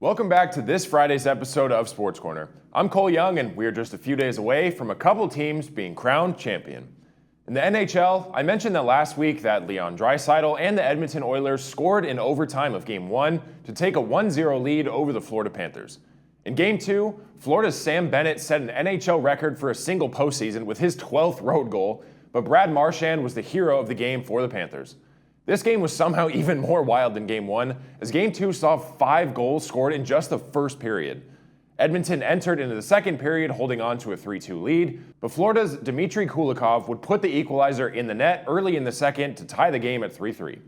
Welcome back to this Friday's episode of Sports Corner. I'm Cole Young, and we're just a few days away from a couple teams being crowned champion. In the NHL, I mentioned that last week that Leon Draisaitl and the Edmonton Oilers scored in overtime of Game 1 to take a 1-0 lead over the Florida Panthers. In Game 2, Florida's Sam Bennett set an NHL record for a single postseason with his 12th road goal, but Brad Marchand was the hero of the game for the Panthers. This game was somehow even more wild than Game 1, as Game 2 saw 5 goals scored in just the first period. Edmonton entered into the second period holding on to a 3-2 lead, but Florida's Dmitry Kulikov would put the equalizer in the net early in the second to tie the game at 3-3.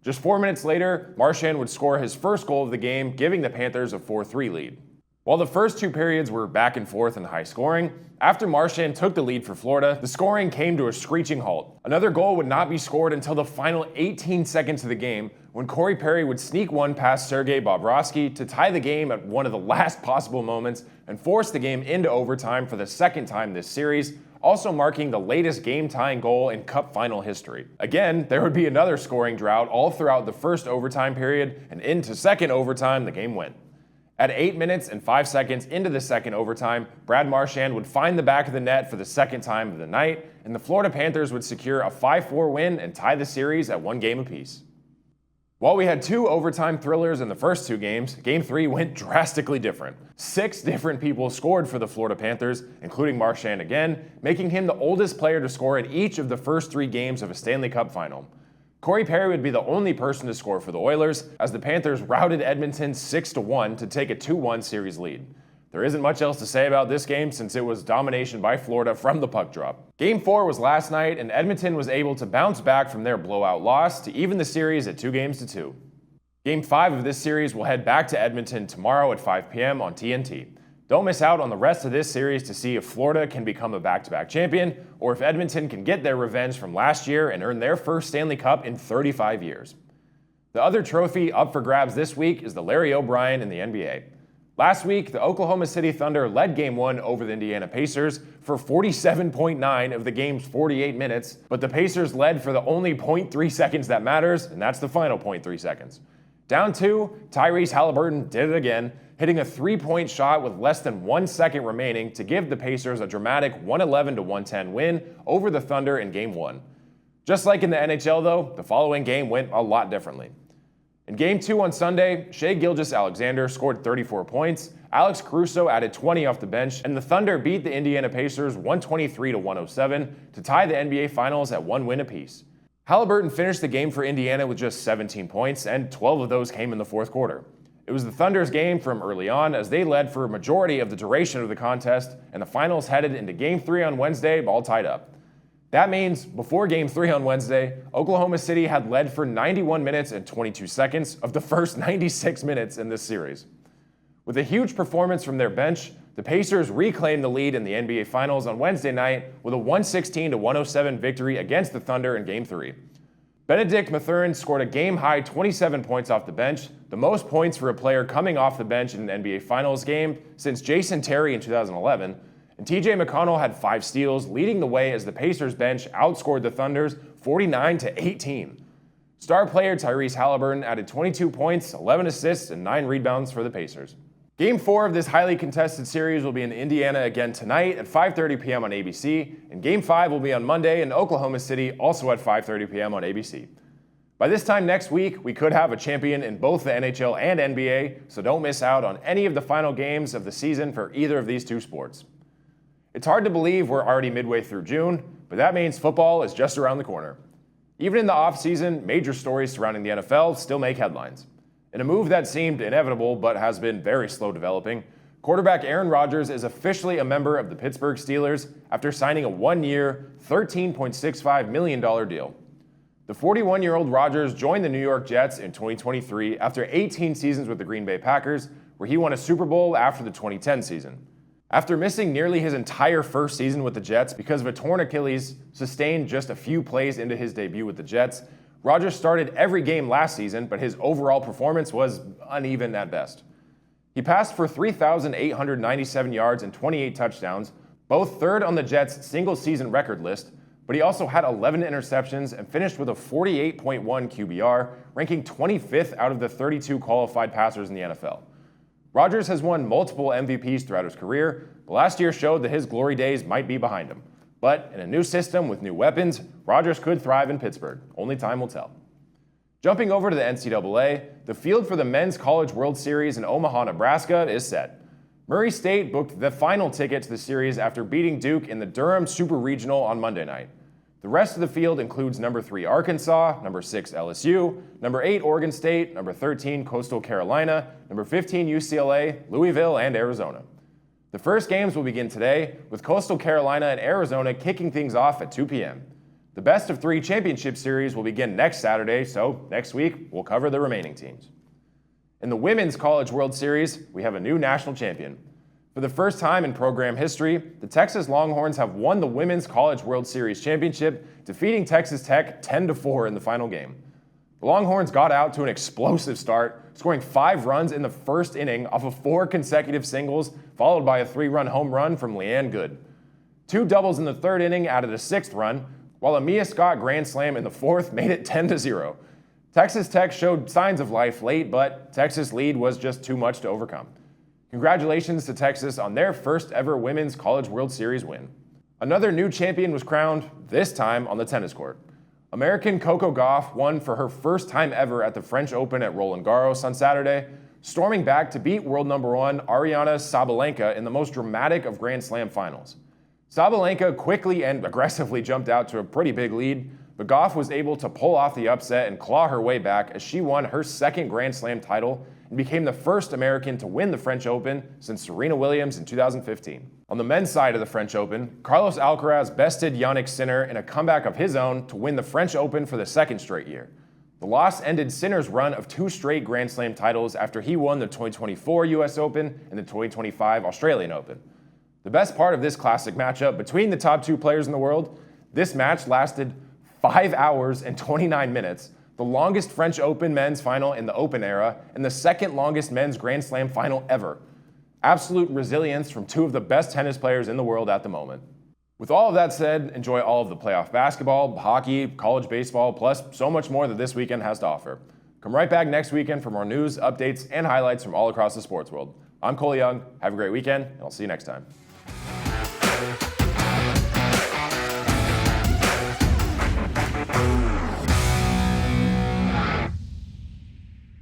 Just 4 minutes later, Marchand would score his first goal of the game, giving the Panthers a 4-3 lead. While the first 2 periods were back and forth and high scoring, after Marchand took the lead for Florida, the scoring came to a screeching halt. Another goal would not be scored until the final 18 seconds of the game, when Corey Perry would sneak one past Sergei Bobrovsky to tie the game at one of the last possible moments and force the game into overtime for the second time this series, also marking the latest game-tying goal in Cup final history. Again, there would be another scoring drought all throughout the first overtime period, and into second overtime the game went. At 8 minutes and 5 seconds into the second overtime, Brad Marchand would find the back of the net for the second time of the night, and the Florida Panthers would secure a 5-4 win and tie the series at 1 game apiece. While we had 2 overtime thrillers in the first 2 games, Game 3 went drastically different. 6 different people scored for the Florida Panthers, including Marchand again, making him the oldest player to score in each of the first 3 games of a Stanley Cup final. Corey Perry would be the only person to score for the Oilers, as the Panthers routed Edmonton 6-1 to take a 2-1 series lead. There isn't much else to say about this game since it was domination by Florida from the puck drop. Game 4 was last night, and Edmonton was able to bounce back from their blowout loss to even the series at 2-2. Game 5 of this series will head back to Edmonton tomorrow at 5 p.m. on TNT. Don't miss out on the rest of this series to see if Florida can become a back-to-back champion, or if Edmonton can get their revenge from last year and earn their first Stanley Cup in 35 years. The other trophy up for grabs this week is the Larry O'Brien in the NBA. Last week, the Oklahoma City Thunder led Game 1 over the Indiana Pacers for 47.9 of the game's 48 minutes, but the Pacers led for the only 0.3 seconds that matters, and that's the final 0.3 seconds. Down 2, Tyrese Haliburton did it again, hitting a 3-point shot with less than 1 second remaining to give the Pacers a dramatic 111-110 win over the Thunder in Game 1. Just like in the NHL though, the following game went a lot differently. In Game 2 on Sunday, Shai Gilgeous-Alexander scored 34 points, Alex Caruso added 20 off the bench, and the Thunder beat the Indiana Pacers 123-107 to tie the NBA Finals at 1 win apiece. Haliburton finished the game for Indiana with just 17 points, and 12 of those came in the fourth quarter. It was the Thunder's game from early on, as they led for a majority of the duration of the contest, and the finals headed into Game 3 on Wednesday, all tied up. That means, before Game 3 on Wednesday, Oklahoma City had led for 91 minutes and 22 seconds of the first 96 minutes in this series. With a huge performance from their bench, the Pacers reclaimed the lead in the NBA Finals on Wednesday night with a 116-107 victory against the Thunder in Game 3. Benedict Mathurin scored a game-high 27 points off the bench, the most points for a player coming off the bench in an NBA Finals game since Jason Terry in 2011, and TJ McConnell had 5 steals, leading the way as the Pacers bench outscored the Thunder's 49-18. Star player Tyrese Haliburton added 22 points, 11 assists, and 9 rebounds for the Pacers. Game 4 of this highly contested series will be in Indiana again tonight at 5:30 p.m. on ABC, and Game 5 will be on Monday in Oklahoma City, also at 5:30 p.m. on ABC. By this time next week, we could have a champion in both the NHL and NBA, so don't miss out on any of the final games of the season for either of these 2 sports. It's hard to believe we're already midway through June, but that means football is just around the corner. Even in the off-season, major stories surrounding the NFL still make headlines. In a move that seemed inevitable but has been very slow developing, quarterback Aaron Rodgers is officially a member of the Pittsburgh Steelers after signing a 1-year, $13.65 million deal. The 41-year-old Rodgers joined the New York Jets in 2023 after 18 seasons with the Green Bay Packers, where he won a Super Bowl after the 2010 season. After missing nearly his entire first season with the Jets because of a torn Achilles sustained just a few plays into his debut with the Jets, Rodgers started every game last season, but his overall performance was uneven at best. He passed for 3,897 yards and 28 touchdowns, both third on the Jets' single-season record list, but he also had 11 interceptions and finished with a 48.1 QBR, ranking 25th out of the 32 qualified passers in the NFL. Rogers has won multiple MVPs throughout his career, but last year showed that his glory days might be behind him. But in a new system with new weapons, Rogers could thrive in Pittsburgh. Only time will tell. Jumping over to the NCAA, the field for the Men's College World Series in Omaha, Nebraska is set. Murray State booked the final ticket to the series after beating Duke in the Durham Super Regional on Monday night. The rest of the field includes number 3 Arkansas, number 6 LSU, number 8 Oregon State, number 13 Coastal Carolina, number 15 UCLA, Louisville, and Arizona. The first games will begin today, with Coastal Carolina and Arizona kicking things off at 2 p.m. The best of 3 championship series will begin next Saturday, so next week we'll cover the remaining teams. In the Women's College World Series, we have a new national champion. For the first time in program history, the Texas Longhorns have won the Women's College World Series championship, defeating Texas Tech 10-4 in the final game. The Longhorns got out to an explosive start, scoring 5 runs in the first inning off of 4 consecutive singles, followed by a 3-run home run from Leanne Good. 2 doubles in the 3rd inning added a 6th run, while a Mia Scott grand slam in the 4th made it 10-0. Texas Tech showed signs of life late, but Texas' lead was just too much to overcome. Congratulations to Texas on their first ever Women's College World Series win. Another new champion was crowned, this time on the tennis court. American Coco Gauff won for her first time ever at the French Open at Roland Garros on Saturday, storming back to beat world number 1 Ariana Sabalenka in the most dramatic of Grand Slam finals. Sabalenka quickly and aggressively jumped out to a pretty big lead, but Gauff was able to pull off the upset and claw her way back as she won her 2nd Grand Slam title and became the first American to win the French Open since Serena Williams in 2015. On the men's side of the French Open, Carlos Alcaraz bested Jannik Sinner in a comeback of his own to win the French Open for the 2nd straight year. The loss ended Sinner's run of 2 straight Grand Slam titles after he won the 2024 US Open and the 2025 Australian Open. The best part of this classic matchup between the top 2 players in the world, this match lasted 5 hours and 29 minutes, the longest French Open men's final in the Open era, and the 2nd longest men's Grand Slam final ever. Absolute resilience from 2 of the best tennis players in the world at the moment. With all of that said, enjoy all of the playoff basketball, hockey, college baseball, plus so much more that this weekend has to offer. Come right back next weekend for more news, updates, and highlights from all across the sports world. I'm Cole Young. Have a great weekend, and I'll see you next time.